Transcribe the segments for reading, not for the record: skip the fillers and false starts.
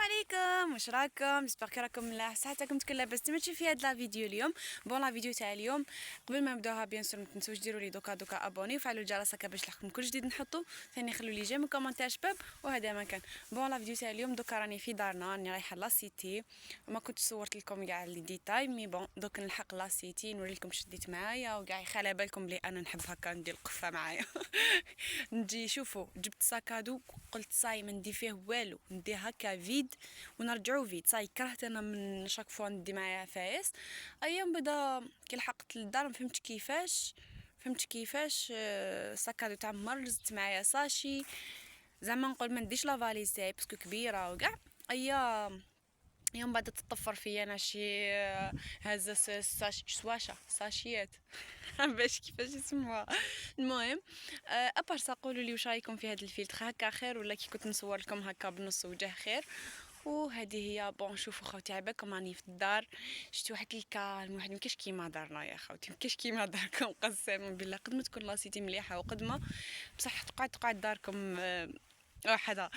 عليكم، واش راكم؟ جيسبر كي راكم ملاح، صحتكم تكون لاباس. تمشي في هاد لا فيديو اليوم. لا فيديو تاع اليوم قبل ما نبداوها بيان سور ما تنسوش ديروا لي دوكا ابوني وفعلوا الجرس هكا باش يلحقكم كل جديد نحطو. ثاني خلوا لي جيم وكومونتير شباب. وهذا ما كان لا فيديو تاع اليوم. دوكا راني في دارنا، راني رايحه لا سيتي. ما كنت صورت لكم كاع لي ديتاي مي دوك نلحق لا سيتي نوري لكم شديت معايا وكاع يخلى بالكم بلي انا نحب هكا ندير القفه معايا. نجي شوفوا جبت ساكادو، قلت صاي ما ندي فيه والو، ندي هكا فيد ونرجعو فيد. صاي كرهت انا من شاك فوا ندي معايا فايس. ايام بدا كي لحقت للدار ما فهمتش كيفاش ساكادو تعمر. زدت معايا ساشي، زعما نقول ما نديش لا فاليز تاعي باسكو كبيره وكاع. ايام يوم بعد تطفر فيا انا شي هزه سواشا ساشيات. باش كيفاش يسموها. المهم ابار قولوا لي واش رايكم في هذا الفيلتر، هكا خير ولا كي كنت نصور لكم هكا بنص وجه خير؟ وهذه هي شوفوا خوتي عباكم راني في الدار. شفت واحد الكالم، واحد مكاش كيما دارنا يا خوتي، مكاش كيما داركم قسما بالله. قد ما تكون لاسيتي مليحه وقد ما بصح تقعد داركم وحده.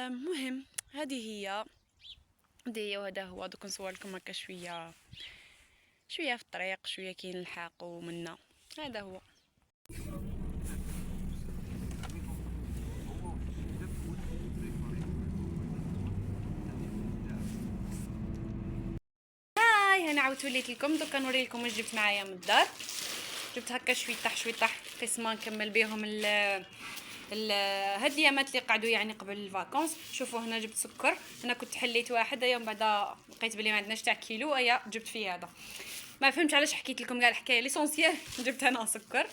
مهم هذه هي وهذا هو. دوك نصور لكم هكا شويه في الطريق، شويه كي نلحقوا منا. هذا هو. هاي انا عاودت وليت لكم. دوكا نوري لكم واش جبت معايا من الدار. جبت هكا شويطح قسمه نكمل بهم هاد اليامات اللي قعدوا يعني قبل الفاكونس. شوفوا هنا جبت سكر، انا كنت حليت واحد يوم بعد لقيت بلي ما عندناش تاع كيلو، جبت فيه هذا. ما فهمتش علاش حكيت لكم كاع الحكايه ليسونسيال. جبت انا سكر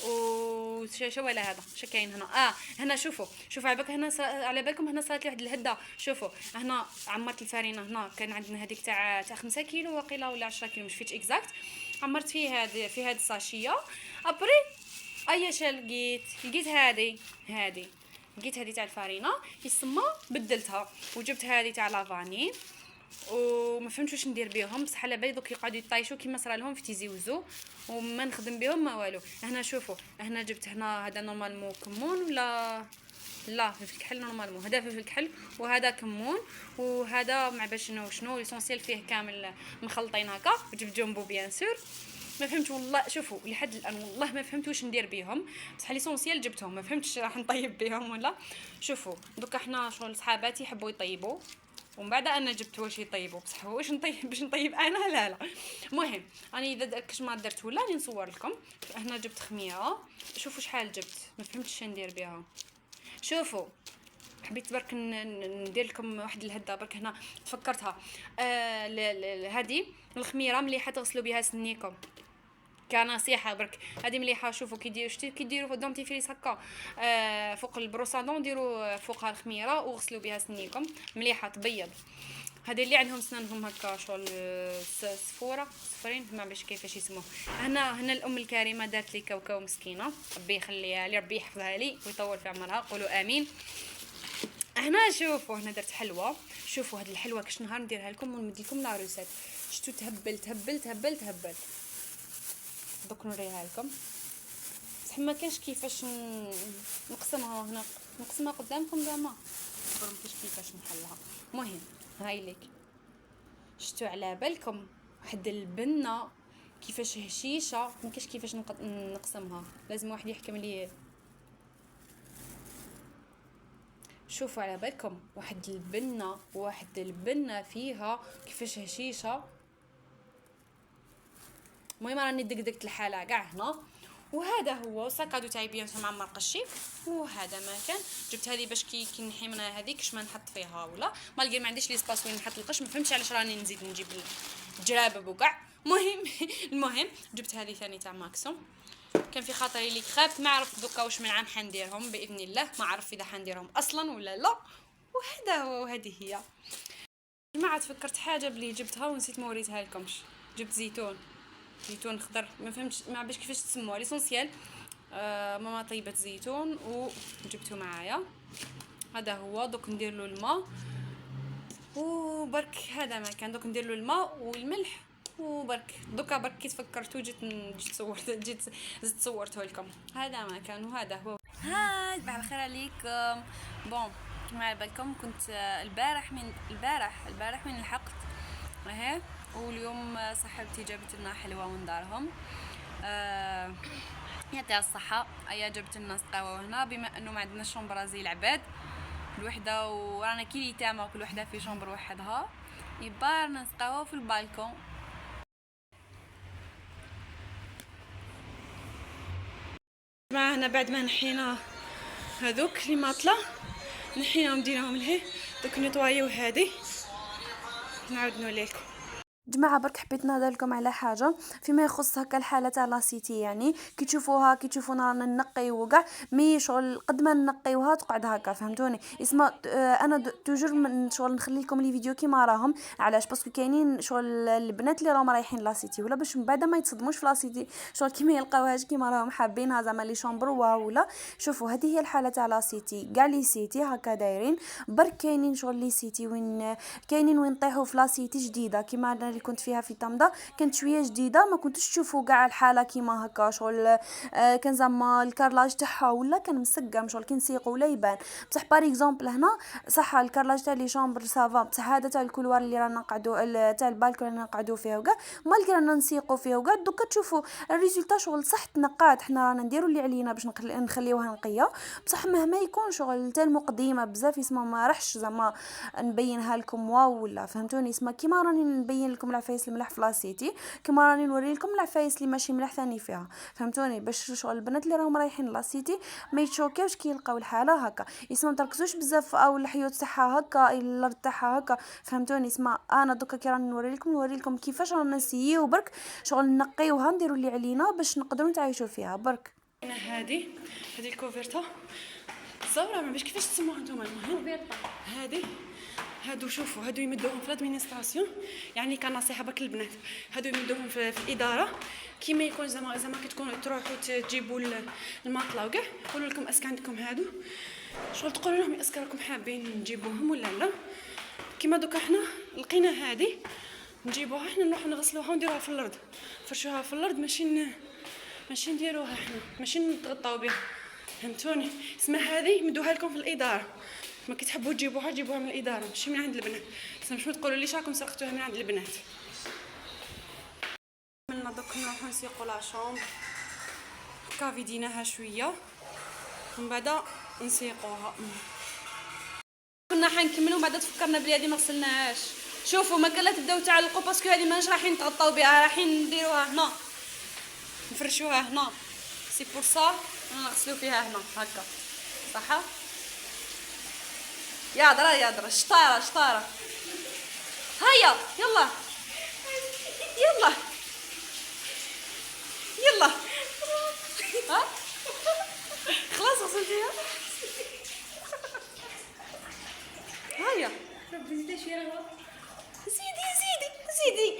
و شو ولا هذا شو كاين هنا. هنا شوفوا على بالك هنا على بالكم هنا صارت لي واحد الهده. شوفوا هنا عمرت الفرينه. هنا كان عندنا هذيك تاع 5 كيلو وقيله ولا 10 كيلو مش فيتش اكزاكت. عمرت فيه هذه الساشيه. ابري لقيت هذه لقيت هذه تاع الفرينه يسمى، بدلتها وجبت هذه تاع لافاني. وما فهمتش واش ندير بهم، بصح على بالي دوك يقعدوا يطايشوا كيما صرا لهم في تيزي وزو وما نخدم بهم ما والو. هنا شوفوا هنا جبت هنا هذا نورمالمون كمون ولا لا فلفل كحل نورمالمون. هذا فلفل كحل وهذا كمون وهذا مع باش شنو ليسونسيال فيه كامل مخلطين هكا. وجبت جنبو بيان سور. ما فهمت والله. شوفوا لحد الان والله ما فهمت واش ندير بهم، بصح ليسونسيال جبتهم. ما فهمتش راح نطيب بهم ولا. شوفوا دوكا حنا شغل صحاباتي يحبوا يطيبوا ومن بعد انا جبت واش يطيبوا، بصح واش نطيب باش نطيب انا لا. المهم راني اذا كاش ما درت ولا راني نصور لكم. هنا جبت خميره. شوفوا شحال جبت، ما فهمتش شنو ندير بها. شوفوا حبيت برك ندير لكم واحد الهده برك. هنا تفكرتها هذه الخميره مليحه تغسلوا بها سنيكم كنصيحه برك. هذه مليحه. شوفوا كيديروا دونتيفريس هكا فوق البروسادون ديروا فوقها الخميره وغسلوا بها سنيكم مليحه تبيض. هذه اللي عندهم سنانهم هكا شغل صفرين ما باش كيفاش يسموه. هنا الام الكريمه دارت لي كاوكاو مسكينه، ربي يخليها لي ربي يحفظها لي ويطول في عمرها، قولوا امين. هنا شوفوا هنا درت حلوه. شوفوا هذه الحلوه كاش نهار نديرها لكم ونمد لكم لا روسيت. شتو تهبل. دوك نوريها لكم بصح ما كانش كيفاش نقسمها. هنا نقسمها قدامكم زعما ما كاش كيفاش نحلها. المهم هاي ليك. شتو على بالكم واحد البنه كيفاش هشيشه ما كاش كيفاش نقسمها، لازم واحد يحكم لي. شوفوا على بالكم واحد البنه فيها كيفاش هشيشه. المهم راني دقدقت الحاله كاع هنا. وهذا هو ساكادو تاعي بيان سور معمر قشي. وهذا ما كان جبت هذه باش كي نحي منها هذيك كش ما نحط فيها ولا مالغي ما عنديش لي سباس وين نحط القش. ما فهمتش علاش راني نزيد نجيب الجرابب وكاع. المهم جبت هذه ثاني تاع ماكسوم. كان في خاطري لي خافت ما عرفت دوكا واش من عام حنديرهم باذن الله. ما عرف اذا حنديرهم اصلا ولا لا. وهذا هو وهذه هي. جماعه فكرت حاجه بلي جبتها ونسيت ما وريتها لكمش. جبت زيتون خضر ما فهمتش ما باش كيفاش تسموها ليسونسيال. ماما طيبت زيتون وجبته معايا. هذا هو. دوك ندير له الماء وبرك. هذا ما كان. دوك ندير له الماء والملح وبرك. دوكا برك كي تفكرتو جيت صورته لكم. هذا ما كان وهذا هو. هاي صباح الخير عليكم. كما على بالكم كنت البارح من لحقت اهي، واليوم صاحبتي جابت لنا حلوه من دارهم. يعطيها الصحه. ايا جابت لنا قهوه هنا، بما انه ما عندناش شومبره زي العباد الوحده، ورانا كي اليتامى كل وحده في شومبر وحدها، يبا رانا نسقاو في البالكون. معنا بعد ما نحينا هذوك اللي ماطله، نحيناهم ديناهم لهيه دوك نيطوايو هادي، نعاود نولي لكم. جماعه برك حبيت نهضر لكم على حاجه فيما يخص هكا الحاله تاع لاسيتي. يعني كي تشوفونا رانا نقي وكاع مي شغل قد ما نقيوها تقعد هكا، فهمتوني؟ اسمع انا توجور من شغل نخلي لكم لي فيديو كيما راهم. علاش؟ باسكو كاينين شغل البنات اللي راهم رايحين لاسيتي ولا باش من بعد ما يتصدموش في لاسيتي، شغل كيما يلقاوهاش كيما راهم حابينها زعما لي شومبر ولا. شوفوا هذه هي الحاله تاع لاسيتي، كاع لي سيتي هكا دايرين. برك كاينين شغل لي سيتي وين كاينين وين طيحوا في لاسيتي جديده كيما اللي كنت فيها في طنطا، كانت شويه جديده ما كنتش تشوفوا كاع الحاله كيما هكا شغل. كان زعما الكارلاج تاعها ولا كان مسقم شغل كي نسيقوا ولا يبان. بصح بار اكزومبل هنا صح الكارلاج تاع لي شومبر سافا، بصح هذا تاع الكولوار اللي رانا نقعدوا تاع البالكون اللي نقعدوا فيه وكاع مالك رانا نسيقوا فيه وكاع دوكا تشوفوا الريزولطا شغل صح تنقات. حنا رانا نديروا اللي علينا باش نخليوها نقيه، بصح مهما يكون شغل تاع المقدمه بزاف يسمى ما راحش زعما نبينها لكم واو ولا، فهمتوني؟ اسمها كيما راني نبين لكم العفايس الملح في لاسيتي كيما راني نوري لكم العفايس اللي ماشي ملح ثاني فيها، فهمتوني؟ باش شغل البنات اللي راهم رايحين لاسيتي ما يتشوكيوش كي يلقاو الحاله هكا. اسمها تركزوش بزاف او الحيوت تاعها هكا الارض تاعها هكا، فهمتوني؟ اسمها انا دوكا كي راني نوري لكم كيفاش رانا نسيو برك شغل نقيوها نديروا اللي علينا باش نقدروا نتعايشوا فيها برك. هذه الكوفرتا الزهره ما باش كيفاش تسموها نتوما؟ المهم هادو شوفوا هادو يمدوهم في الادمينستراسيون، يعني كنصيحه برك البنات هادو يمدوهم في الاداره كيما يكون زعما كتكونوا تروحوا تجيبوا الماطله وكاع يقولوا لكم اسك عندكم هادو شغل تقولوا لهم اسك راكم حابين نجيبوهم ولا لا. كيما دوكا حنا لقينا هادي نجيبوها حنا نروحوا نغسلوها ونديروها في الارض، فرشوها في الارض ماشي نديروها حنا ماشي نتغطاو بها، فهمتوني؟ اسمها هذه مدوها لكم في الاداره، ما كتحبوا تجيبوها من الاداره ماشي من عند البنات، بس مش تقولوا ليش راكم سرقتوها من عند البنات. منا دوك نروحو نسيقوا لا شومبر هكا فيديناها شويه ومن بعد نسيقوها. كنا حنكملوا بعد تفكرنا بلي هذه ما غسلناهاش. شوفوا ما كلا تبداو تعلقوا باسكو هذه ماناش رايحين نتغطاو بها، رايحين نديروها هنا نفرشوها هنا، سي بور سا نغسلو فيها هنا هكا صح. يا درا شطاره هيا يلا ها خلاص غسلتيها هيا زيدي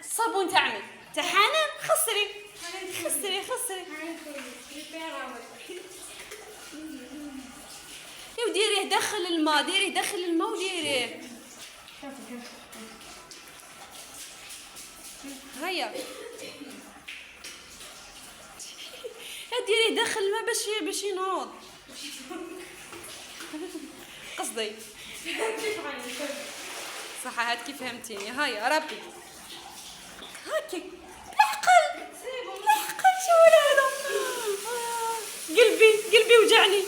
الصابون تاعنا تاع حنان خسري وديريه داخل الماء وديريه هيا ديريه داخل الماء باش ينوض قصدي صح. هاد كيف فهمتيني؟ هيا ربي هاكي بالعقل شو هذا قلبي وجعني.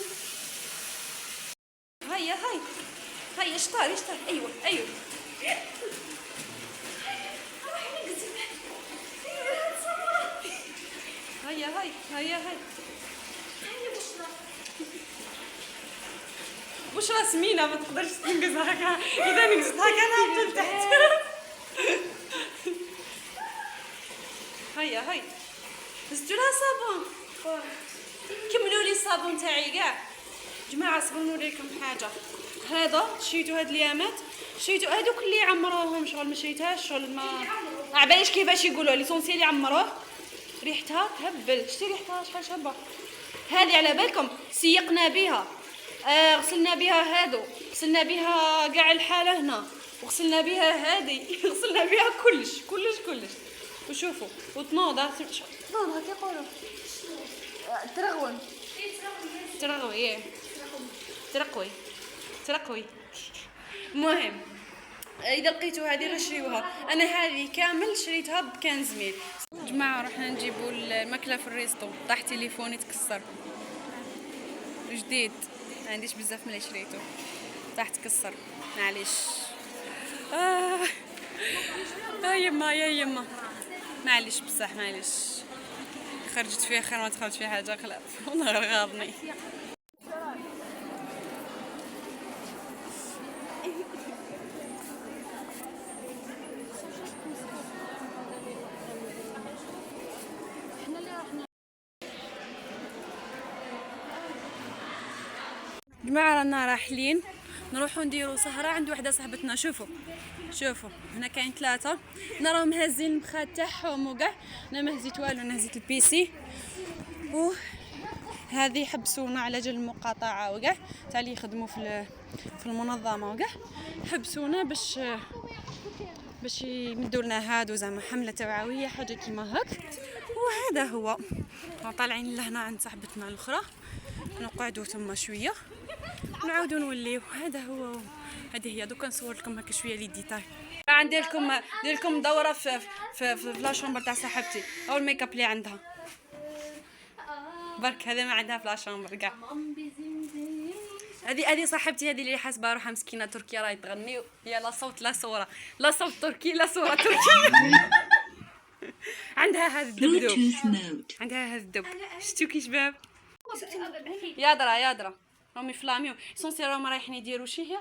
هيا اشطاري ايوه هيا بشرى سمينه ما تقدرش تنقز هكا، اذا نقزت هكا نهبط لتحت. هيا زدتوا لها صابون، كملوا لي الصابون تاعي كاع. جماعه صبروا نوري لكم حاجه. هذا شريتو هاد اليامات، شريتو هذوك اللي يعمروهم شغل ما شريتهاش شغل ما عباليش كيفاش يقولوا ليسونسيال اللي يعمروه ريحتها تهبل. شتي ريحتها شحال شابه هذه على بالكم. سيقنا بها غسلنا بها هادو، غسلنا بها كاع الحاله هنا، وغسلنا بها هذه غسلنا بها كلش وشوفوا وتنوض هكا يقولوا ترغوي ترقوي. المهم اذا لقيتوا هذه شريوها. انا هذه كامل شريتها بكنز ميل. جماعه رحنا نجيبوا الماكله في الريستو، طاح تليفوني تكسر جديد، ما عنديش بزاف من اللي شريته، طاح تكسر معليش. يا يما معليش بصح معليش، خرجت فيها خير ما دخلت فيها حاجه خلاف والله غير غاضني. جماعة رانا راحلين نروحو نديرو سهرة عند وحدة صاحبتنا. شوفوا هنا كاين 3 هنا راهم هازين المخاد تاعهم وكاع، انا ما هزيت والو، انا هزيت البيسي. و هذه حبسونا على جال المقاطعة وكاع تاع اللي يخدموا في المنظمة وكاع، حبسونا باش يمدوا لنا هادو زعما حملة توعوية حاجة كيما هاك. وهذا هو طالعين لهنا عند صاحبتنا الاخرى، نقعدوا ثم شويه نعاودوا نوليو. هذا هو، هذه هي. دوكا نصور لكم هكا شويه لي ديتاي. ندير لكم دوره في لا شومبر تاع صاحبتي، او الميك اب اللي عندها برك. هذا ما عندها في لا شومبر كاع. هذه صاحبتي، هذه اللي حاسبه روحها مسكينه تركيا راهي تغني، هي لا صوت لا صوره، لا صوت تركي لا صوره تركي. عندها هذا الدبدوب، عندها هذا الدب. شتو كي شباب يا درا راهم يفلاميو سونسي، راهم رايحين يديروا شي هي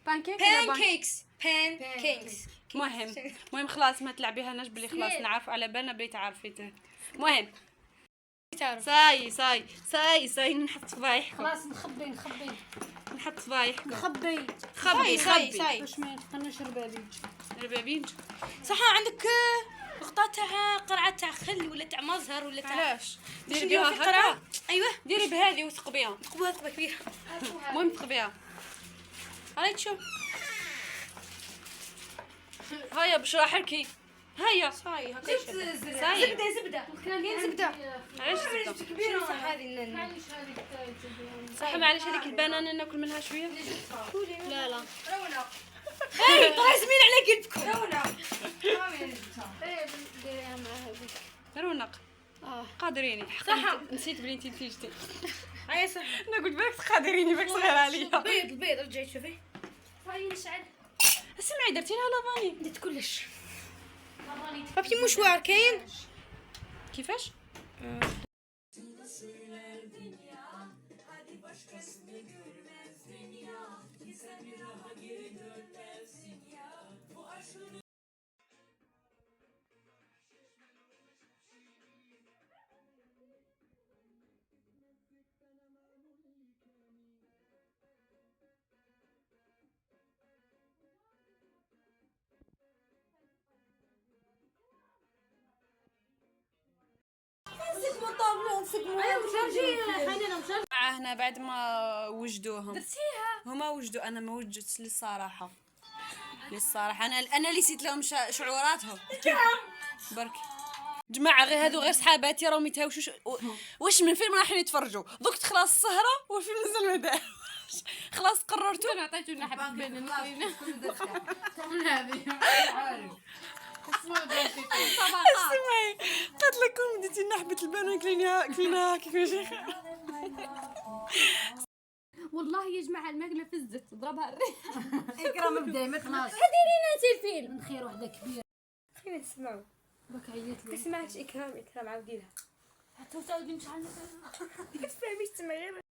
بانكيكس. المهم خلاص ما تلعبيها بلي خلاص نعرفوا على بالنا بلي تعرفي. المهم ساي نحط فضايح خلاص نخبي نحط فضايح خبي خبي واش ما يتقناش ربابينج. صح عندك نقطه تاع قرعه تاع خل ولا تاع مزهر ولا تاع علاش ديري بها قرعه؟ ايوه ديري بهذه وثقبيها، ثقبوها ثقبه كبيره. المهم ثقبيها. هاي تشوف هيا بشرا حركي هيا صاي هكا زبده كاين زبده. علاش زبده كبيره صح هذه صح؟ معليش هذيك البنانه ناكل منها شويه. لا رونق طلع زمين على قلبكم. رونق ديريها معاها رونق قادريني صح. نسيت بلي انتي نتيجتي. اي صح انا قلت بالك قادريني بالك صغيره عليا. البيض رجعي شوفي صاي نشعل. اسمعي درتي لها لافاني؟ درت كلش. بابي مشوار كاين كيفاش؟ هنا بعد ما وجدوهم هما وجدوا، انا ما وجدت للصراحه انا اللي نسيت لهم شعوراتهم برك. جماعه غير صحاباتي راهم يتهاوشوا واش من فيلم رايحين يتفرجوا دوك تخلص السهره والفيلم نزل ما داهش. خلاص قررتوا عطيتو لنا حبه بين المكرونه اسمعي قالت لكم بديتي نحبه البنان كليناها كيف شيخه. والله يا جماعه الماكله فزت ضربها الريح. اكرم ابداي ما خلاص ديرينا انت الفيلم من خير وحده كبيره. خلينا نسمعوا بك عيط لي تسمعش اكرام عاودي لها حتى تعاودي نشعل تفهميش تسمعي غير